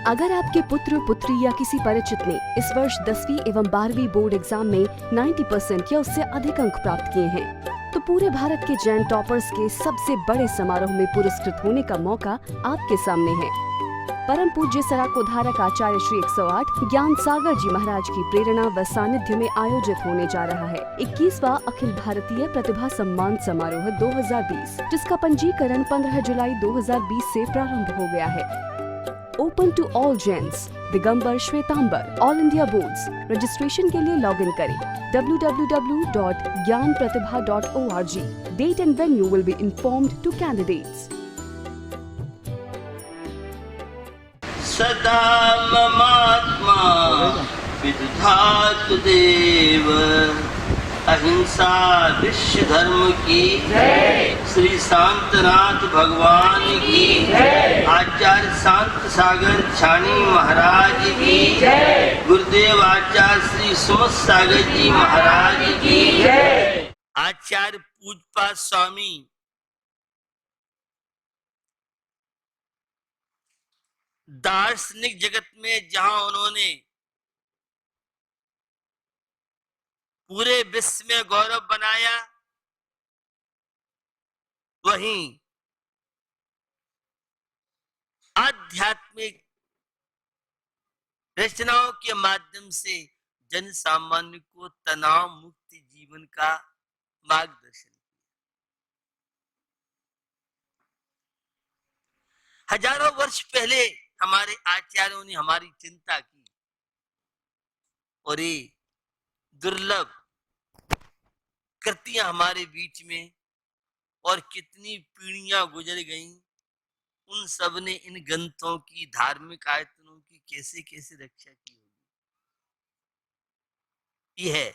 अगर आपके पुत्र पुत्री या किसी परिचित ने इस वर्ष 10वीं एवं 12वीं बोर्ड एग्जाम में 90% या उससे अधिक अंक प्राप्त किए हैं, तो पूरे भारत के जैन टॉपर्स के सबसे बड़े समारोह में पुरस्कृत होने का मौका आपके सामने है। परम पूज्य सराकोधारक आचार्य श्री 108 ज्ञान सागर जी महाराज की प्रेरणा व सानिध्य में आयोजित होने जा रहा है 21वां अखिल भारतीय प्रतिभा सम्मान समारोह 2020, जिसका पंजीकरण 15 जुलाई 2020 से प्रारंभ हो गया है। Open to all Jains, Digambar, Shvetambar, all India boards. Registration के लिए लॉगिन करें www.gyanpratibha.org. Date and venue will be informed to candidates. सदा ममात्मा विदधातु देव, अहिंसा विश्व धर्म की श्री शांतनाथ भगवान की, आचार्य शांत सागर छानी महाराज की, गुरुदेव आचार्य श्री सुमत सागर जी महाराज की, आचार्य पूजपा स्वामी दार्शनिक जगत में जहां उन्होंने पूरे विश्व में गौरव बनाया, वहीं आध्यात्मिक रचनाओं के माध्यम से जन सामान्य को तनाव मुक्त जीवन का मार्गदर्शन किया। हजारों वर्ष पहले हमारे आचार्यों ने हमारी चिंता की और ये दुर्लभ कृतियां हमारे बीच में, और कितनी पीढ़ियां गुजर गईं, उन सब ने इन ग्रंथों की, धार्मिक आयतनों की कैसे कैसे रक्षा की होगी। यह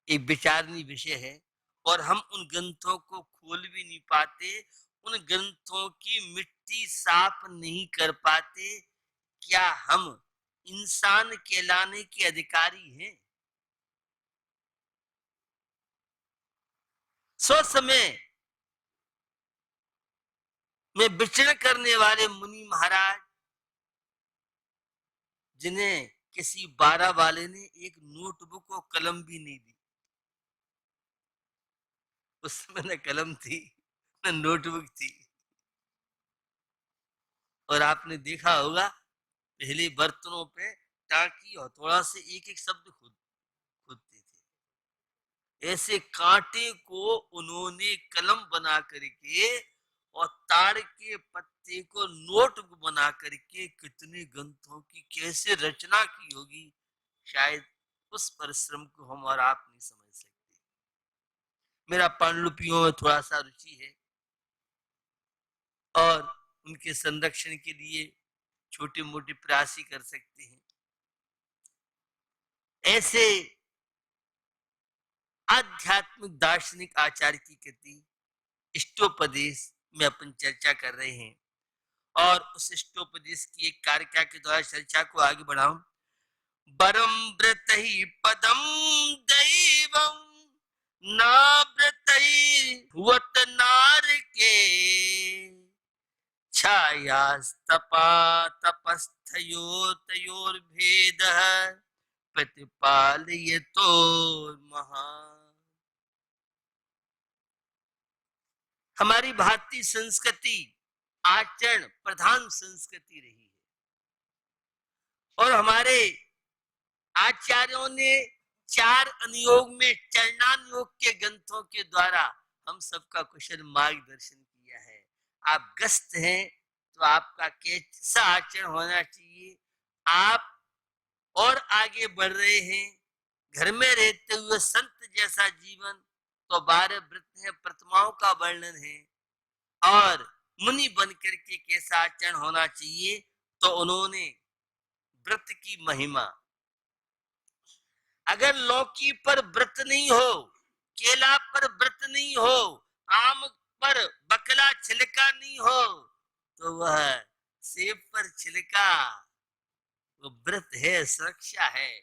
एक विचारणीय विषय है और हम उन ग्रंथों को खोल भी नहीं पाते, उन ग्रंथों की मिट्टी साफ नहीं कर पाते। क्या हम इंसान कहलाने के अधिकारी हैं? सो समय में विचरण करने वाले मुनि महाराज, जिन्हें किसी 12 वाले ने एक नोटबुक और कलम भी नहीं दी। उस समय न कलम थी न नोटबुक थी। और आपने देखा होगा पहले बर्तनों पे टाकी हथौड़ा से एक एक शब्द खोदते थे। ऐसे कांटे को उन्होंने कलम बना करके और ताड़ के पत्ते को नोटबुक बना करके कितने ग्रंथों की कैसे रचना की होगी, शायद उस परिश्रम को हम और आप नहीं समझ सकते। मेरा पांडुलिपियों में थोड़ा सा रुचि है और उनके संरक्षण के लिए छोटे मोटे प्रयास ही कर सकते हैं। ऐसे आध्यात्मिक दार्शनिक आचार्य की कृति इष्टोपदेश में अपन चर्चा कर रहे हैं और उस इष्टोपदेश की एक कारिका के द्वारा चर्चा को आगे बढ़ाऊं। बरम व्रतहि पदम दैवम ना व्रतहि हुवत नार के, छायास्तपा तपस्थयोर भेदः प्रतिपालयतो महान्। हमारी भारतीय संस्कृति आचरण प्रधान संस्कृति रही है और हमारे आचार्यों ने 4 अनुयोग में चरणानुयोग के ग्रंथों के द्वारा हम सबका कुशल मार्गदर्शन किया है। आप ग्रस्त हैं तो आपका कैसा आचरण होना चाहिए, आप और आगे बढ़ रहे हैं, घर में रहते हुए संत जैसा जीवन, तो 12 व्रत है, प्रतिमाओं का वर्णन है, और मुनि बनकर के कैसा आचरण होना चाहिए, तो उन्होंने व्रत की महिमा, अगर लौकी पर व्रत नहीं हो, केला पर व्रत नहीं हो, आम पर बकला छिलका नहीं हो, तो वह सेब पर छिलका वो व्रत है, सुरक्षा है।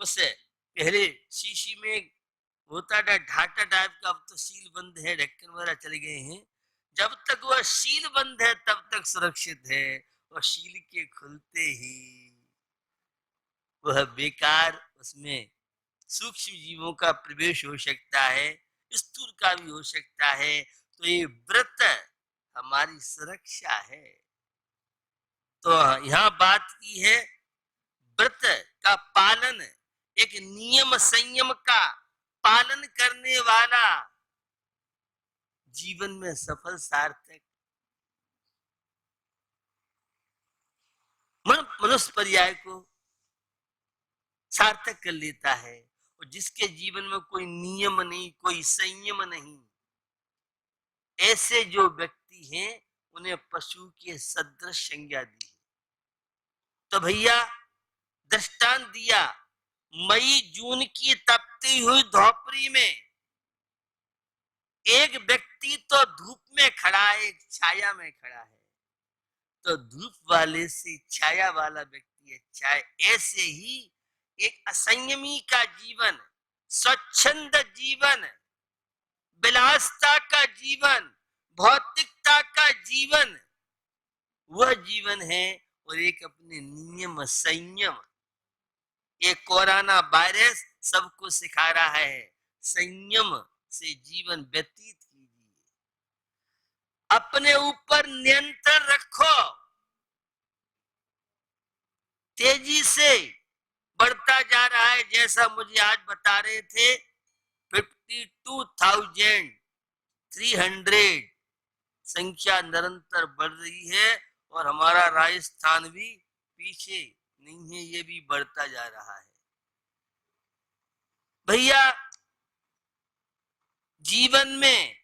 उस पहले शीशी में होता था ढाटा टाइप का, अब तो सील बंद है, ढक्कन वगैरह चले गए हैं। जब तक वह सील बंद है तब तक सुरक्षित है, और शील के खुलते ही वह बेकार उसमें सूक्ष्म जीवों का प्रवेश हो सकता है, स्थूल का भी हो सकता है। तो ये व्रत हमारी सुरक्षा है। तो यहाँ बात की है व्रत का पालन, एक नियम संयम का पालन करने वाला जीवन में सफल सार्थक मनुष्य पर्याय को सार्थक कर लेता है। और जिसके जीवन में कोई नियम नहीं, कोई संयम नहीं, ऐसे जो व्यक्ति हैं उन्हें पशु के सदृश संज्ञा दी। तो भैया दृष्टांत दिया, मई जून की तपती हुई धोपरी में एक व्यक्ति तो धूप में खड़ा है, एक छाया में खड़ा है। तो धूप वाले से छाया वाला व्यक्ति अच्छा है। ऐसे ही एक असंयमी का जीवन, स्वच्छंद जीवन, विलासता का जीवन, भौतिकता का जीवन, वह जीवन है। और एक अपने नियम संयम, ये कोरोना वायरस सबको सिखा रहा है, संयम से जीवन व्यतीत कीजिए, अपने ऊपर नियंत्रण रखो। तेजी से बढ़ता जा रहा है, जैसा मुझे आज बता रहे थे 52,300 संख्या निरंतर बढ़ रही है। और हमारा राजस्थान भी पीछे नहीं है, ये भी बढ़ता जा रहा है। भैया जीवन में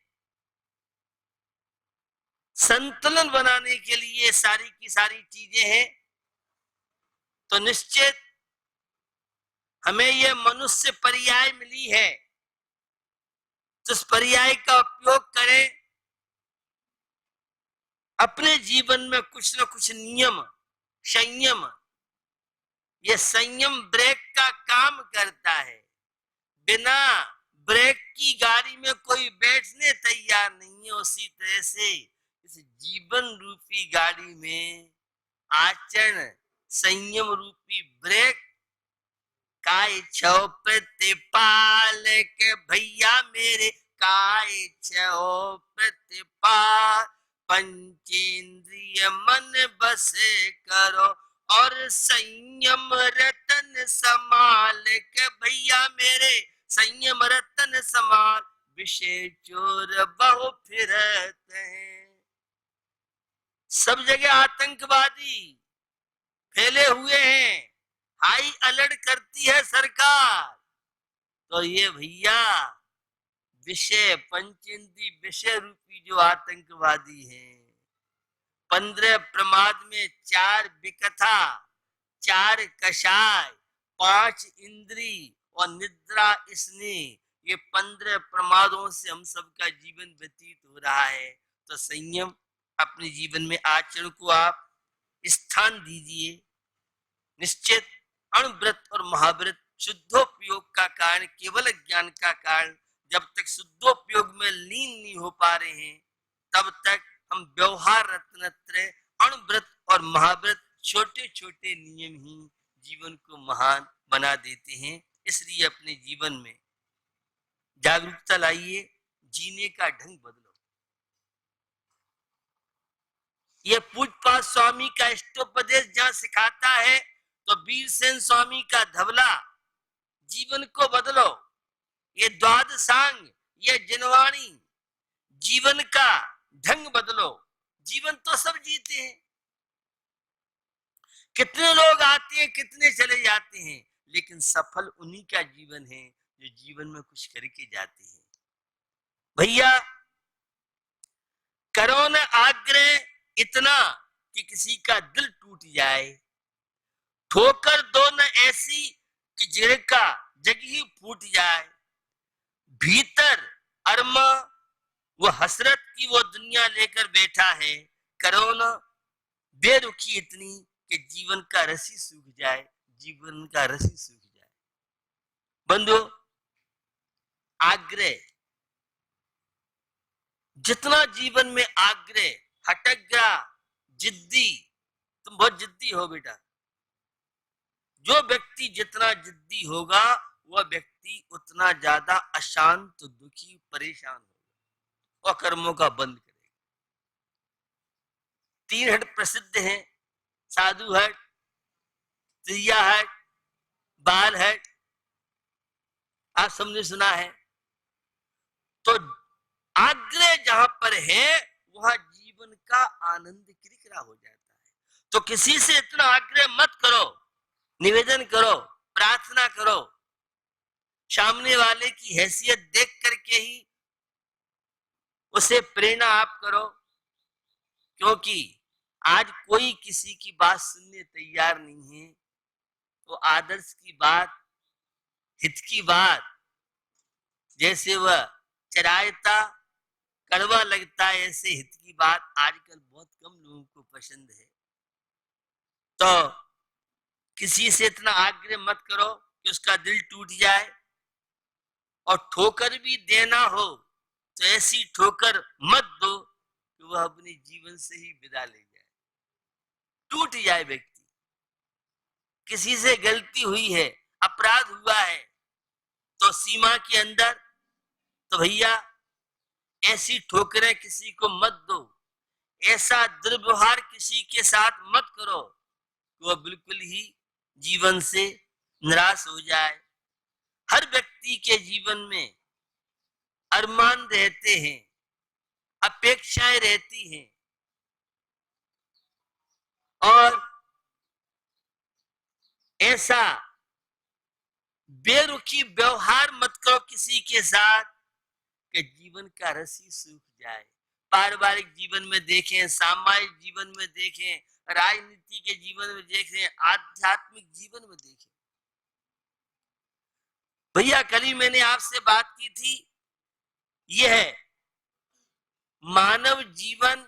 संतुलन बनाने के लिए सारी की सारी चीजें हैं। तो निश्चित हमें यह मनुष्य पर्याय मिली है, तो इस पर्याय का उपयोग करें। अपने जीवन में कुछ न कुछ नियम संयम, यह संयम ब्रेक का काम करता है। बिना ब्रेक की गाड़ी में कोई बैठने तैयार नहीं है। उसी तरह से इस जीवन रूपी गाड़ी में आचरण संयम रूपी ब्रेक काय छो प्रतिपाल के भैया मेरे, काय छो प्रतिपाल, पंचेंद्रिय मन बसे करो और संयम रतन संभाल के भैया मेरे, संयम रतन संभाल, विषय चोर बहु फिरत हैं। सब जगह आतंकवादी फैले हुए हैं, हाई अलर्ट करती है सरकार। तो ये भैया विषय पंचेंद्री विषय रूपी जो आतंकवादी हैं, 15 प्रमाद में 4 विकथा, 4 कषाय, 5 इंद्री और निद्रा स्नेह, ये 15 प्रमादों से हम सबका जीवन व्यतीत हो रहा है। तो संयम अपने जीवन में आचरण को आप स्थान दीजिए। निश्चित अणुव्रत और महाव्रत शुद्धोपयोग का कारण, केवल ज्ञान का कारण। जब तक शुद्धोपयोग में लीन नहीं हो पा रहे हैं, तब तक हम व्यवहार रत्नत्रय अणुव्रत और महाव्रत छोटे छोटे नियम ही जीवन को महान बना देते हैं। इसलिए अपने जीवन में जागरूकता लाइए, जीने का ढंग बदलो। यह पूजपाठ स्वामी का इष्टोपदेश जहां सिखाता है, तो वीरसेन स्वामी का धवला जीवन को बदलो। ये द्वादशांग, ये जिनवाणी, जीवन का ढंग बदलो। जीवन तो सब जीते हैं, कितने लोग आते हैं, कितने चले जाते हैं, लेकिन सफल उन्हीं का जीवन है जो जीवन में कुछ करके जाते हैं। भैया करो न आग्रह इतना कि किसी का दिल टूट जाए, ठोकर दो न ऐसी कि जग का जग ही फूट जाए। भीतर अरमा वो हसरत की वो दुनिया लेकर बैठा है, करो न बेरुखी इतनी कि जीवन का रसी सूख जाए, जीवन का रसी सूख जाए। बंधु आग्रह, जितना जीवन में आग्रह, हटग्रा, जिद्दी बहुत जिद्दी हो बेटा। जो व्यक्ति जितना जिद्दी होगा वह व्यक्ति उतना ज्यादा अशांत, दुखी, परेशान होगा और कर्मों का बंद करेगा। 3 हट प्रसिद्ध हैं, साधु हट, त्रिया हट, बाल हट, आप सबने सुना है। तो आग्रह जहां पर है वहां जीवन का आनंद किरकिरा हो जाता है। तो किसी से इतना आग्रह मत करो, निवेदन करो, प्रार्थना करो, सामने वाले की हैसियत देख करके ही उसे प्रेरणा आप करो। क्योंकि आज कोई किसी की बात सुनने तैयार नहीं है। तो आदर्श की बात, हित की बात, जैसे वह चरायता कड़वा लगता है, ऐसे हित की बात आजकल बहुत कम लोगों को पसंद है। तो किसी से इतना आग्रह मत करो कि उसका दिल टूट जाए। और ठोकर भी देना हो तो ऐसी ठोकर मत दो कि वह अपने जीवन से ही विदा ले जाए, टूट जाए व्यक्ति। किसी से गलती हुई है, अपराध हुआ है, तो सीमा के अंदर तो भैया ऐसी ठोकरें किसी को मत दो, ऐसा दुर्व्यवहार किसी के साथ मत करो कि वह बिल्कुल ही जीवन से निराश हो जाए। हर व्यक्ति के जीवन में अरमान रहते हैं, अपेक्षाएं रहती हैं, और ऐसा बेरुखी व्यवहार मत करो किसी के साथ कि जीवन का रस ही सूख जाए। पारिवारिक जीवन में देखें, सामाजिक जीवन में देखें, राजनीति के जीवन में देखें, आध्यात्मिक जीवन में देखें। भैया कल ही मैंने आपसे बात की थी, यह मानव जीवन,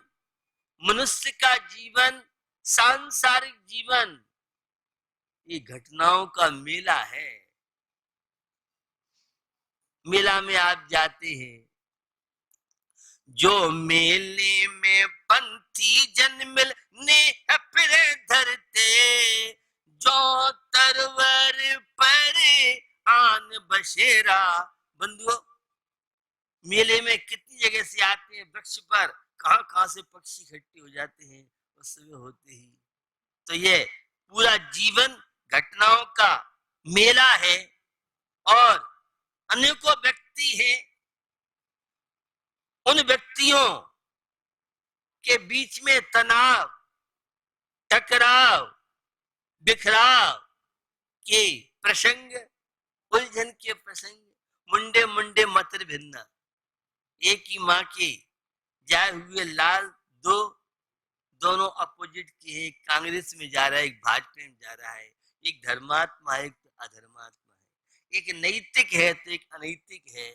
मनुष्य का जीवन, सांसारिक जीवन, ये घटनाओं का मेला है। मेला में आप जाते हैं, जो मेले में पंथी जन मिलने फिर धरते, जो तरवर पर आन बसेरा। बंधुओं, मेले में कितनी जगह से आते हैं, वृक्ष पर कहां कहां से पक्षी इकट्ठे हो जाते हैं उस समय होते ही। तो ये पूरा जीवन घटनाओं का मेला है, और अनेकों व्यक्ति हैं, उन व्यक्तियों के बीच में तनाव, टकराव, बिखराव के प्रसंग, उलझन के प्रसंग, मुंडे मुंडे मतर भिन्ना। एक ही माँ के जाए हुए लाल दोनों अपोजिट के हैं। एक कांग्रेस में जा रहा है, एक भाजपा में जा रहा है, एक धर्मात्मा है, एक अधर्मात्मा है, एक नैतिक है तो एक अनैतिक है।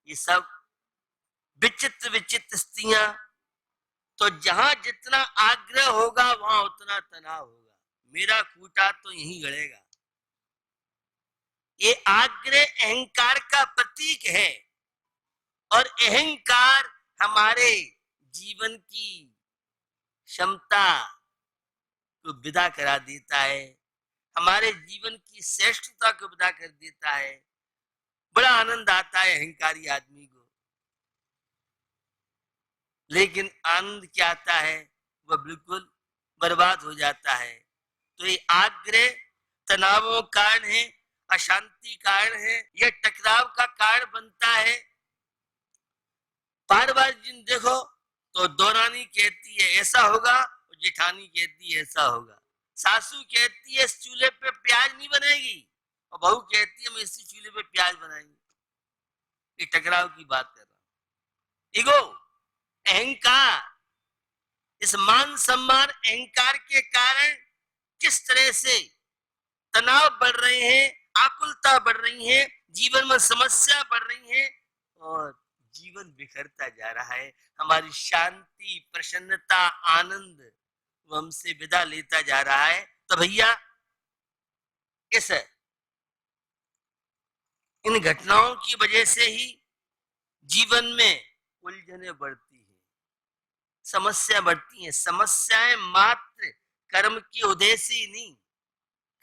ये सब विचित्र विचित्र स्थितियां। तो जहां जितना आग्रह होगा वहां उतना तनाव होगा। मेरा खूंटा तो यहीं गड़ेगा। ये आग्रह अहंकार का प्रतीक है, और अहंकार हमारे जीवन की क्षमता को विदा करा देता है, हमारे जीवन की श्रेष्ठता को विदा कर देता है। बड़ा आनंद आता है अहंकारी आदमी को, लेकिन आनंद क्या आता है, वह बिल्कुल बर्बाद हो जाता है। तो ये आग्रह तनावों कारण है, अशांति कारण है, यह टकराव का कारण बनता है। बार बार जिन देखो तो दौरानी कहती है ऐसा होगा, और जेठानी कहती है ऐसा होगा। सासू कहती है इस चूल्हे पे प्याज नहीं बनेगी, और बहू कहती है मैं इसी चूल्हे पे प्याज बनाएंगे। ये टकराव की बात कर रहा हूं। ईगो, अहंकार, इस मान सम्मान अहंकार के कारण किस तरह से तनाव बढ़ रहे हैं, आकुलता बढ़ रही है, जीवन में समस्या बढ़ रही है, और जीवन बिखरता जा रहा है। हमारी शांति, प्रसन्नता, आनंद वो हमसे विदा लेता जा रहा है। तो भैया इस इन घटनाओं की वजह से ही जीवन में उलझने बढ़ती है, समस्या बढ़ती है। समस्याएं मात्र कर्म की उद्देश्य ही नहीं,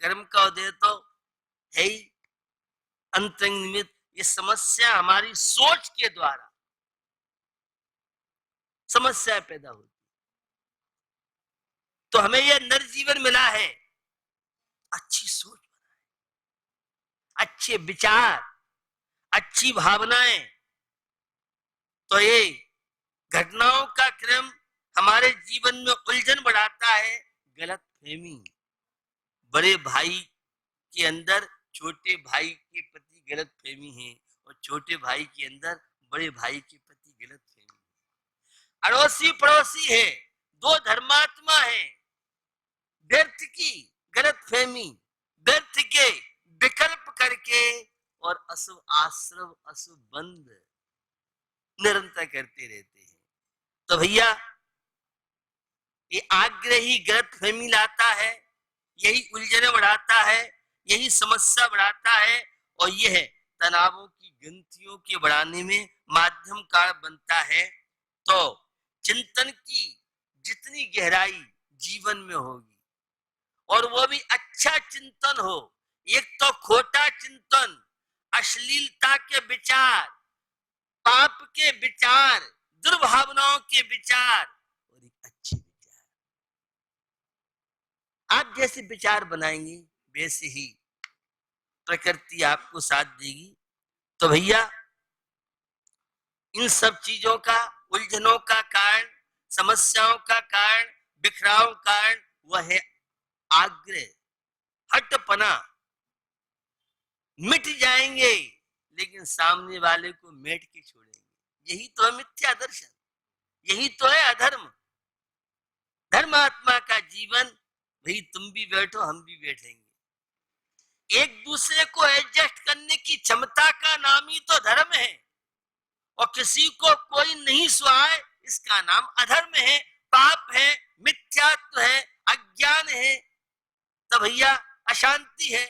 कर्म का उद्देश्य तो है ही अंतरंग निमित्त। ये समस्या हमारी सोच के द्वारा समस्या पैदा होती। तो हमें यह नरजीवन मिला है, अच्छी सोच, अच्छे विचार, अच्छी भावनाएं। तो ये घटनाओं का क्रम हमारे जीवन में उलझन बढ़ाता है, गलत फहमी। बड़े भाई के अंदर छोटे भाई के प्रति गलत फहमी है, और छोटे भाई के अंदर बड़े भाई के प्रति गलत फहमी। अड़ोसी पड़ोसी है, दो धर्मात्मा है, व्यर्थ की गलत फहमी, व्यर्थ के विकल्प करके और अशुभ आश्रम अशुभ बंध निरंतर करते रहते हैं। तो भैया ये आग्रह ही गलत फहमी लाता है, यही उलझने बढ़ाता है, यही समस्या बढ़ाता है, और यह तनावों की ग्रंथियों के बढ़ाने में माध्यम कारण बनता है। तो चिंतन की जितनी गहराई जीवन में होगी, और वो भी अच्छा चिंतन हो, एक तो खोटा चिंतन, अश्लीलता के विचार, पाप के विचार, दुर्भावनाओं के विचार, और एक अच्छे विचार। आप जैसे विचार बनाएंगे वैसे ही प्रकृति आपको साथ देगी। तो भैया इन सब चीजों का, उलझनों का कारण, समस्याओं का कारण, बिखराव कारण वह है आग्रह, हटपना। मिट जाएंगे लेकिन सामने वाले को मेट के छोड़ेंगे। यही तो है मिथ्या दर्शन, यही तो है अधर्म। धर्मात्मा का जीवन, भाई तुम भी बैठो हम भी बैठेंगे। एक दूसरे को एडजस्ट करने की क्षमता का नाम ही तो धर्म है, और किसी को कोई नहीं सुहाए इसका नाम अधर्म है, पाप है, मिथ्यात्व है, अज्ञान है, तो भैया अशांति है।